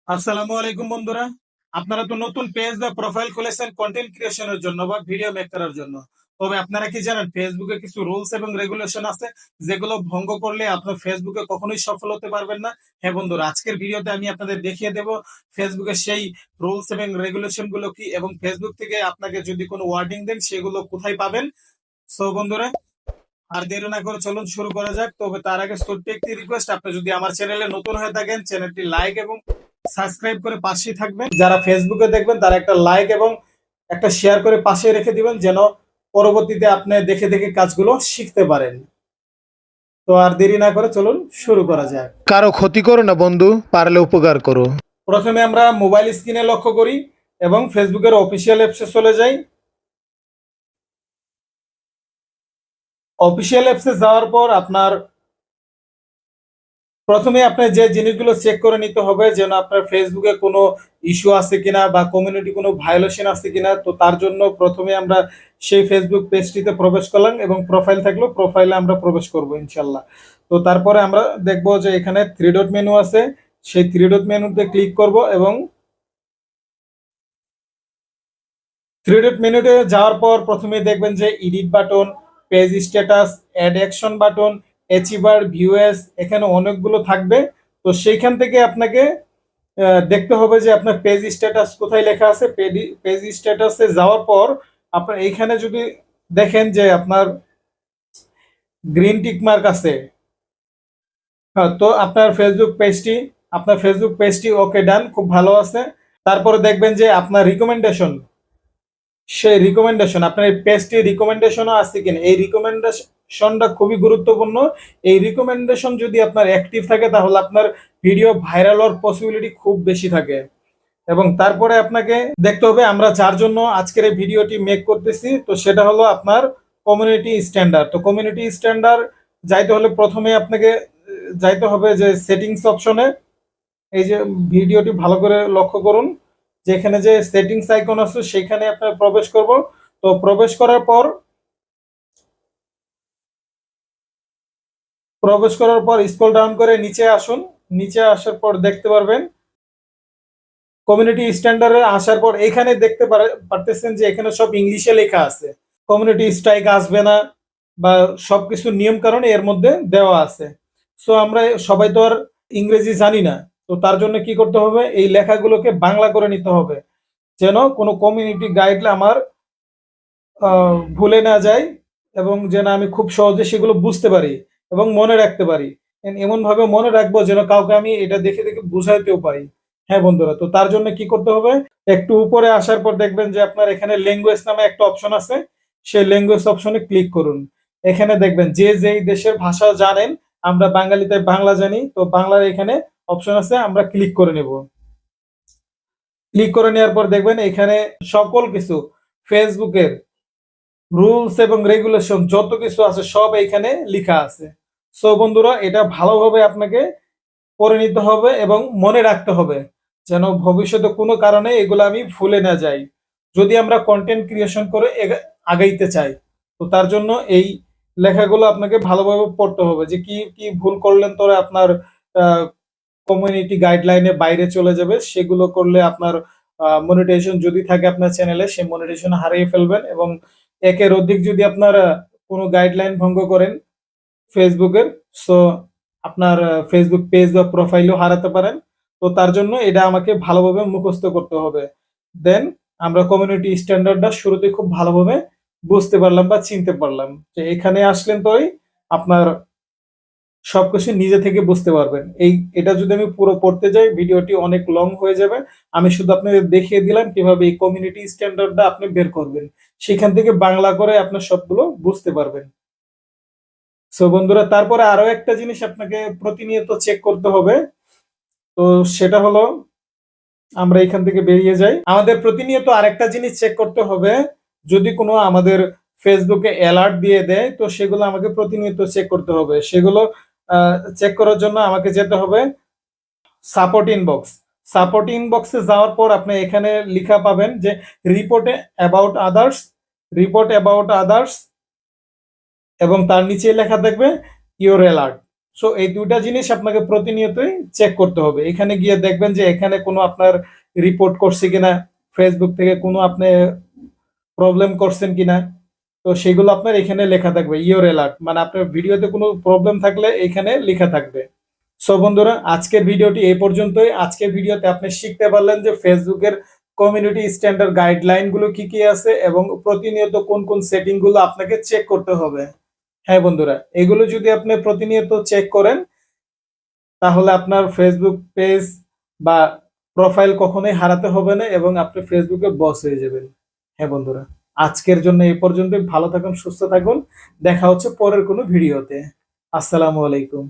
আসসালামু আলাইকুম বন্ধুরা। আপনারা তো নতুন পেজ বা প্রোফাইল খুলেছেন কন্টেন্ট ক্রিয়েশনের জন্য বা ভিডিও মেক করার জন্য। তবে আপনারা কি জানেন ফেসবুকে কিছু রুলস এবং রেগুলেশন আছে যেগুলো ভঙ্গ করলে আপনার ফেসবুকে কখনোই সফল হতে পারবেন না। হ্যাঁ বন্ধুরা, আজকের ভিডিওতে আমি আপনাদের দেখিয়ে দেব ফেসবুকের সেই রুলস এবং রেগুলেশন গুলো কি, এবং ফেসবুক থেকে আপনাকে যদি কোনো ওয়ার্নিং দেন সেগুলো কোথায় পাবেন। সো বন্ধুরা, আর দেরি না করে চলুন শুরু করা যাক। তবে তার আগে ছোট্ট একটি রিকোয়েস্ট, আপনি যদি আমার চ্যানেলে নতুন হয়ে থাকেন চ্যানেলটি লাইক এবং সাবস্ক্রাইব করে পাশেই থাকবেন। যারা ফেসবুকে দেখবেন তারা একটা লাইক এবং একটা শেয়ার করে পাশে রেখে দিবেন, যেন পরবর্তীতে আপনি দেখে দেখে কাজগুলো শিখতে পারেন। তো আর দেরি না করে চলুন শুরু করা যাক। কারো ক্ষতি করো না বন্ধু, পারলে উপকার করো। প্রথমে আমরা মোবাইল স্ক্রিনে লক্ষ্য করি এবং ফেসবুকের অফিসিয়াল অ্যাপসে চলে যাই। অফিসিয়াল অ্যাপসে যাওয়ার পর আপনার প্রথমে আপনার যে জিনিসগুলো চেক করে নিতে হবে, যেন আপনার ফেসবুকে কোনো ইস্যু আছে কিনা বা কমিউনিটি কোনো ভায়োলেশন আছে কিনা। তো তার জন্য প্রথমে আমরা সেই ফেসবুক পেজটিতে প্রবেশ করলাম এবং প্রোফাইল থাকলো, প্রোফাইলে আমরা প্রবেশ করব ইনশাল্লাহ। তো তারপরে আমরা দেখবো যে এখানে থ্রি ডট মেনু আছে, সেই থ্রি ডট মেনুতে ক্লিক করব এবং থ্রি ডট মেনুতে যাওয়ার পর প্রথমে দেখবেন যে edit button, page status, add action button, achiever, views, এখানে অনেকগুলো থাকবে। তো সেইখান থেকে আপনাকে দেখতে হবে যে আপনার পেজ স্ট্যাটাস কোথায় লেখা আছে। পেজ স্ট্যাটাসে যাওয়ার পর আপনার এইখানে যদি দেখেন যে আপনার গ্রিন টিক মার্ক আছে, হ্যাঁ, তো আপনার ফেসবুক পেজটি ওকে, ডান, খুব ভালো আছে। তারপরে দেখবেন যে আপনার রিকমেন্ডেশন, সেই রিকমেন্ডেশন আপনার এই পেজটি রিকমেন্ডেশনও আছে কিনা, এই রিকমেন্ডেশনটা খুবই গুরুত্বপূর্ণ। এই রিকমেন্ডেশন যদি আপনার অ্যাক্টিভ থাকে তাহলে আপনার ভিডিও ভাইরাল হওয়ার পসিবিলিটি খুব বেশি থাকে। এবং তারপরে আপনাকে দেখতে হবে আমরা যার জন্য আজকের এই ভিডিওটি মেক করতেছি, তো সেটা হলো আপনার কমিউনিটি স্ট্যান্ডার্ড। তো কমিউনিটি স্ট্যান্ডার্ড যাইতে হলে প্রথমে আপনাকে যাইতে হবে যে সেটিংস অপশনে। এই যে ভিডিওটি ভালো করে লক্ষ্য করুন, যে এখানে যে সেটিংস আইকন আছে সেখানে আপনার প্রবেশ করব। তো প্রবেশ করার পর স্ক্রল ডাউন করে নিচে আসুন। নিচে আসার পর দেখতে পারবেন কমিউনিটি স্ট্যান্ডার্ডে আসার পর এখানে দেখতে পারতেছেন যে এখানে সব ইংলিশে লেখা আছে। কমিউনিটি স্ট্রাইক আসবে না বা সবকিছু নিয়ম কারণ এর মধ্যে দেওয়া আছে। সো আমরা সবাই তো আর ইংরেজি জানি না। তো তার জন্য কি করতে হবে, এই লেখাগুলোকে বাংলা করে নিতে হবে, যেন কোনো কমিউনিটি গাইডলাইন আমার ভুলে না যায়, এবং যেন আমি খুব সহজে সেগুলো বুঝতে পারি এবং মনে রাখতে পারি। এমন ভাবে মনে রাখবো যেন কাউকে আমি এটা দেখে দেখে বুঝাইতেও পারি। হ্যাঁ বন্ধুরা, তো তার জন্য কি করতে হবে, একটু উপরে আসার পর দেখবেন যে আপনার এখানে ল্যাঙ্গুয়েজ নামে একটা অপশন আছে, সেই ল্যাঙ্গুয়েজ অপশনে ক্লিক করুন। এখানে দেখবেন যে যেই দেশের ভাষা জানেন, আমরা বাঙালিতে বাংলা জানি, তো বাংলার এখানে অপশন আছে, আমরা ক্লিক করে নেব। ক্লিক করে নেওয়ার পর দেখবেন এখানে সকল কিছু ফেসবুকের রুলস এবং রেগুলেশন যত কিছু আছে সব এখানে লেখা আছে। সো বন্ধুরা, এটা ভালোভাবে আপনাকে পড়ে নিতে হবে এবং মনে রাখতে হবে, যেন ভবিষ্যতে কোনো কারণে এগুলো আমি ভুলে না যাই, যদি আমরা কন্টেন্ট ক্রিয়েশন করে আগাইতে চাই। তো তার জন্য এই লেখাগুলো আপনাকে ভালোভাবে পড়তে হবে, যে কি কি ভুল করলেন তোরা আপনার কমিউনিটি গাইডলাইনে বাইরে চলে যাবে, সেগুলো করলে আপনার মনিটাইজেশন যদি থাকে আপনার চ্যানেলে, সেই মনিটাইজেশন হারিয়ে ফেলবেন। এবং একের অধিক যদি আপনার কোনো গাইডলাইন ভঙ্গ করেন ফেসবুকের, সো আপনার ফেসবুক পেজ বা প্রোফাইলও হারাতে পারেন। তো তার জন্য এটা আমাকে ভালোভাবে মুখস্থ করতে হবে। দেন আমরা কমিউনিটি স্ট্যান্ডার্ডটা শুরুতে খুব ভালোভাবে বুঝতে পারলাম বা চিনতে পারলাম, যে এখানে আসলেন তোই আপনার সবকিছু নিজে থেকে বুঝতে পারবেন। এটা যদি আমি পুরো পড়তে যাই ভিডিওটি অনেক লং হয়ে যাবে। আমি শুধু আপনাদের দেখিয়ে দিলাম কিভাবে এই কমিউনিটি স্ট্যান্ডার্ডটা আপনি বের করবেন, সেখান থেকে বাংলা করে আপনার সবগুলো বুঝতে পারবেন। সো বন্ধুরা, তারপরে আরো একটা জিনিস আপনাকে প্রতিনিয়ত চেক করতে হবে। তো সেটা হলো, আমরা এখান থেকে বেরিয়ে যাই। আমাদের প্রতিনিয়ত আরেকটা জিনিস চেক করতে হবে, যদি কোনো আমাদের ফেসবুকে অ্যালার্ট দিয়ে দেয়, তো সেগুলো আমাকে প্রতিনিয়ত চেক করতে হবে। সেগুলো চেক করার জন্য আমাকে যেতে হবে সাপোর্ট ইনবক্স। সাপোর্ট ইনবক্সে যাওয়ার পর আপনি এখানে লেখা পাবেন যে রিপোর্টে about others, report about others, এবং তার নিচে লেখা থাকবে ইওর অ্যালার্ট। সো এই দুইটা জিনিস আপনাকে প্রতিনিয়তই চেক করতে হবে। এখানে গিয়ে দেখবেন যে এখানে কোনো আপনার রিপোর্ট করছে কিনা, ফেসবুক থেকে কোনো আপনি প্রবলেম করছেন কিনা। তো সেগুলো আপনার এখানে লেখা থাকবে ইওর অ্যালার্ট, মানে আপনার ভিডিওতে কোনো প্রবলেম থাকলে এখানে লেখা থাকবে। সো বন্ধুরা, আজকের ভিডিওটি এই পর্যন্তই। আজকের ভিডিওতে আপনি শিখতে পারলেন যে ফেসবুকের কমিউনিটি স্ট্যান্ডার্ড গাইডলাইন গুলো কি কি আছে এবং প্রতিনিয়ত কোন কোন সেটিং গুলো আপনাকে চেক করতে হবে। হ্যাঁ বন্ধুরা, এগুলো যদি আপনি প্রতিনিয়ত চেক করেন তাহলে আপনার ফেসবুক পেজ বা প্রোফাইল কখনোই হারাতে হবে না এবং আপনি ফেসবুকে বস হয়ে যাবেন। হ্যাঁ বন্ধুরা, আজকের জন্য এই পর্যন্তই। ভালো থাকুন, সুস্থ থাকুন। দেখা হচ্ছে পরের কোনো ভিডিওতে। আসসালামু আলাইকুম।